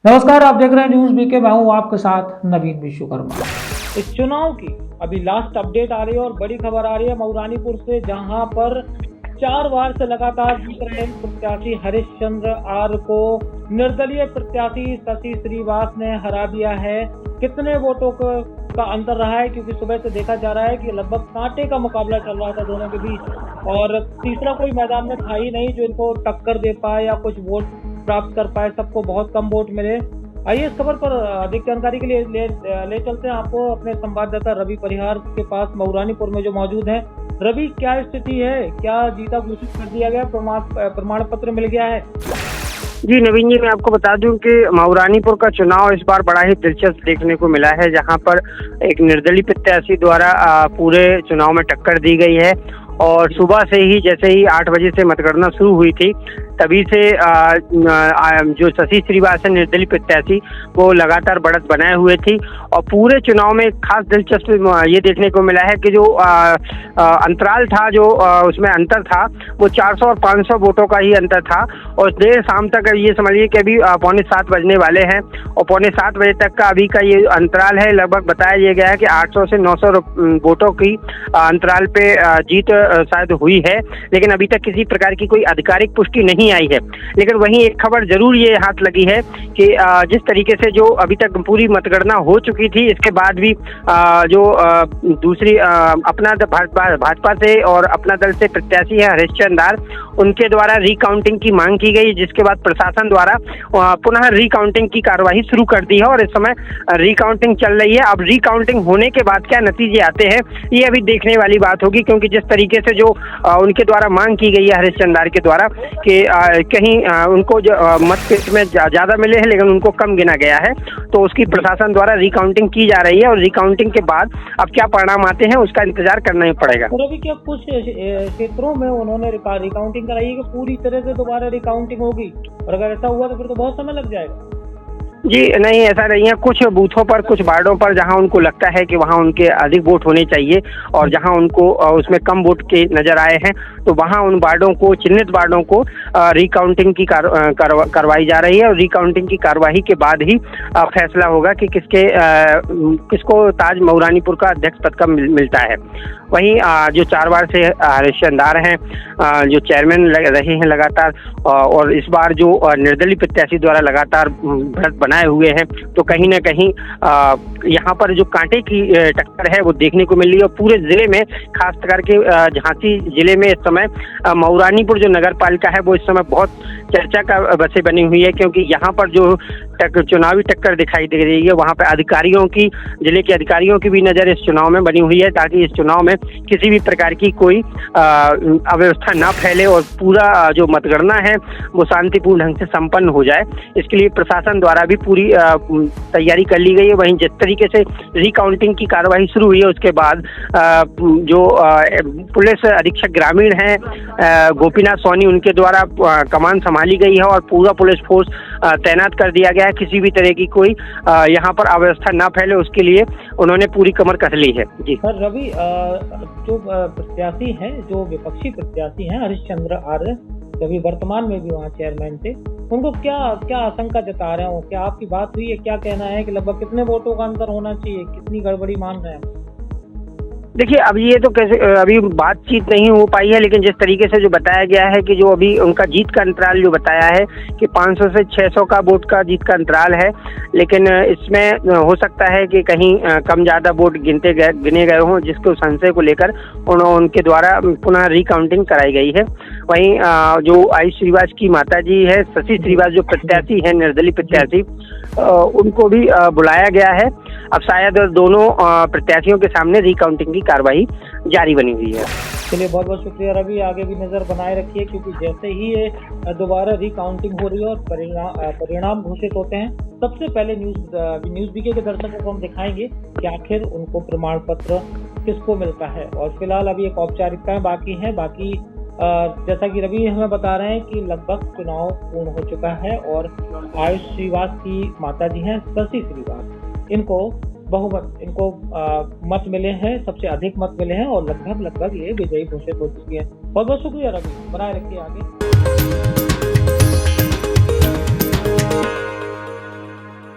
नमस्कार, आप देख रहे हैं न्यूज़ बीके। मैं हूं आपके साथ नवीन विश्वकर्मा। इस चुनाव की अभी लास्ट अपडेट आ रही है और बड़ी खबर आ रही है मऊरानीपुर से, जहां पर 4 बार से लगातार जीत रहे प्रत्याशी हरिश्चंद्र आर को निर्दलीय प्रत्याशी शशि श्रीवास ने हरा दिया है। कितने वोटों का अंतर रहा है, क्योंकि सुबह से देखा जा रहा है कि लगभग कांटे का मुकाबला चल रहा था दोनों के बीच और तीसरा कोई मैदान में था ही नहीं जो इनको टक्कर दे पाए या कुछ वोट प्राप्त कर पाए। सबको बहुत कम वोट मिले। आइए इस खबर पर अधिक जानकारी के लिए ले चलते हैं आपको अपने संवाददाता रवि परिहार के पास मऊरानीपुर में जो मौजूद है। रवि, क्या स्थिति है? क्या जीता घोषित कर दिया गया? प्रमाण पत्र मिल गया है? जी नवीन जी, मैं आपको बता दूं कि मऊरानीपुर का चुनाव इस बार बड़ा ही दिलचस्प देखने को मिला है, जहां पर एक निर्दलीय प्रत्याशी द्वारा पूरे चुनाव में टक्कर दी गई है। और सुबह से ही जैसे ही 8 बजे से मतगणना शुरू हुई थी, तभी से जो शशि श्रीवास है निर्दलीय प्रत्याशी, वो लगातार बढ़त बनाए हुए थी। और पूरे चुनाव में खास दिलचस्प ये देखने को मिला है कि जो अंतराल था, जो उसमें अंतर था, वो 400 और 500 वोटों का ही अंतर था। और देर शाम तक ये समझिए कि अभी 6:45 बजने वाले हैं और 6:45 बजे तक का अभी का ये अंतराल है। लगभग बताया गया है कि 800 से 900 वोटों की अंतराल पे जीत शायद हुई है, लेकिन अभी तक किसी प्रकार की कोई आधिकारिक पुष्टि नहीं आई है। लेकिन वहीं एक खबर जरूर ये हाथ लगी है कि जिस तरीके से जो अभी तक पूरी मतगणना हो चुकी थी, इसके बाद भी जो दूसरी अपना भाजपा से और अपना दल से प्रत्याशी है हरिश्चंद्र आर, उनके द्वारा रिकाउंटिंग की मांग की गई, जिसके बाद प्रशासन द्वारा पुनः रिकाउंटिंग की कार्यवाही शुरू कर दी है और इस समय रिकाउंटिंग चल रही है। अब रिकाउंटिंग होने के बाद क्या नतीजे आते हैं, ये अभी देखने वाली बात होगी, क्योंकि जिस तरीके से जो उनके द्वारा मांग की गई है हरिश्चंद्र आर के द्वारा कि कहीं उनको मतपेट में ज्यादा मिले हैं लेकिन उनको कम गिना गया है, तो उसकी प्रशासन द्वारा रिकाउंटिंग की जा रही है और रिकाउंटिंग के बाद अब क्या परिणाम आते हैं उसका इंतजार करना ही पड़ेगा। और अभी क्या कुछ क्षेत्रों में उन्होंने रिकाउंटिंग कराई है कि पूरी तरह से दोबारा रिकाउंटिंग होगी? और अगर ऐसा हुआ तो फिर तो बहुत समय लग जाएगा। जी नहीं, ऐसा नहीं है। कुछ बूथों पर, कुछ वार्डों पर जहां उनको लगता है कि वहां उनके अधिक वोट होने चाहिए और जहां उनको उसमें कम वोट के नजर आए हैं, तो वहां उन वार्डों को, चिन्हित वार्डों को रिकाउंटिंग की करवाई जा रही है और रिकाउंटिंग की कार्यवाही के बाद ही फैसला होगा कि किसको ताज मऊरानीपुर का अध्यक्ष पद का मिलता है। वहीं जो 4 बार से हरिश्चंद्र आर हैं, जो चेयरमैन रहे हैं लगातार, और इस बार जो निर्दलीय प्रत्याशी द्वारा लगातार बढ़त बनाए हुए हैं, तो कहीं ना कहीं यहाँ पर जो कांटे की टक्कर है वो देखने को मिल रही है। और पूरे जिले में, खास करके झांसी जिले में इस समय मऊरानीपुर जो नगर पालिका है वो इस समय बहुत चर्चा का विषय बनी हुई है, क्योंकि यहाँ पर जो चुनावी टक्कर दिखाई दे रही है, वहाँ पे अधिकारियों की, जिले के अधिकारियों की भी नज़र इस चुनाव में बनी हुई है, ताकि इस चुनाव में किसी भी प्रकार की कोई अव्यवस्था ना फैले और पूरा जो मतगणना है वो शांतिपूर्ण ढंग से संपन्न हो जाए। इसके लिए प्रशासन द्वारा भी पूरी तैयारी कर ली गई है। वहीं जिस तरीके से रिकाउंटिंग की कार्यवाही शुरू हुई है, उसके बाद जो पुलिस अधीक्षक ग्रामीण हैं गोपीनाथ सोनी, उनके द्वारा कमान संभाली गई है और पूरा पुलिस फोर्स तैनात कर दिया गया है। किसी भी तरह की कोई यहाँ पर अव्यवस्था ना फैले, उसके लिए उन्होंने पूरी कमर कस ली है। जी सर, रवि, जो प्रत्याशी हैं, जो विपक्षी प्रत्याशी हैं हरिश्चंद्र आर, अभी वर्तमान में भी वहाँ चेयरमैन थे, उनको क्या आशंका जता रहे हो? क्या आपकी बात हुई है? क्या कहना है कि लगभग कितने वोटों का अंतर होना चाहिए? कितनी गड़बड़ी मान रहे हैं? देखिए, अब ये तो कैसे अभी बातचीत नहीं हो पाई है, लेकिन जिस तरीके से जो बताया गया है कि जो अभी उनका जीत का अंतराल जो बताया है कि 500 से 600 का वोट का जीत का अंतराल है, लेकिन इसमें हो सकता है कि कहीं कम ज़्यादा वोट गिने गए हों, जिसको संशय को लेकर उनके द्वारा पुनः रिकाउंटिंग कराई गई है। वहीं जो आयुष श्रीवास की माता जी है, शशि श्रीवास, जो प्रत्याशी है निर्दलीय प्रत्याशी, उनको भी बुलाया गया है। अब शायद दोनों प्रत्याशियों के सामने रिकाउंटिंग की कार्रवाई जारी बनी हुई है। चलिए, बहुत बहुत शुक्रिया रवि। आगे भी नजर बनाए रखिए, क्योंकि जैसे ही ये दोबारा रिकाउंटिंग हो रही है और परिणाम घोषित होते हैं, सबसे पहले न्यूज़ बीके के दर्शकों को हम दिखाएंगे कि आखिर उनको प्रमाण पत्र किसको मिलता है। और फिलहाल अभी एक औपचारिकताएं बाकी जैसा कि रवि हमें बता रहे हैं कि लगभग चुनाव पूर्ण हो चुका है और आयुष श्रीवास की माता जी हैं शशि श्रीवास, इनको मत मिले हैं, सबसे अधिक मत मिले हैं और लगभग ये विजयी घोषित हो चुकी है। बहुत बहुत शुक्रिया रवि, बनाए रखिए आगे।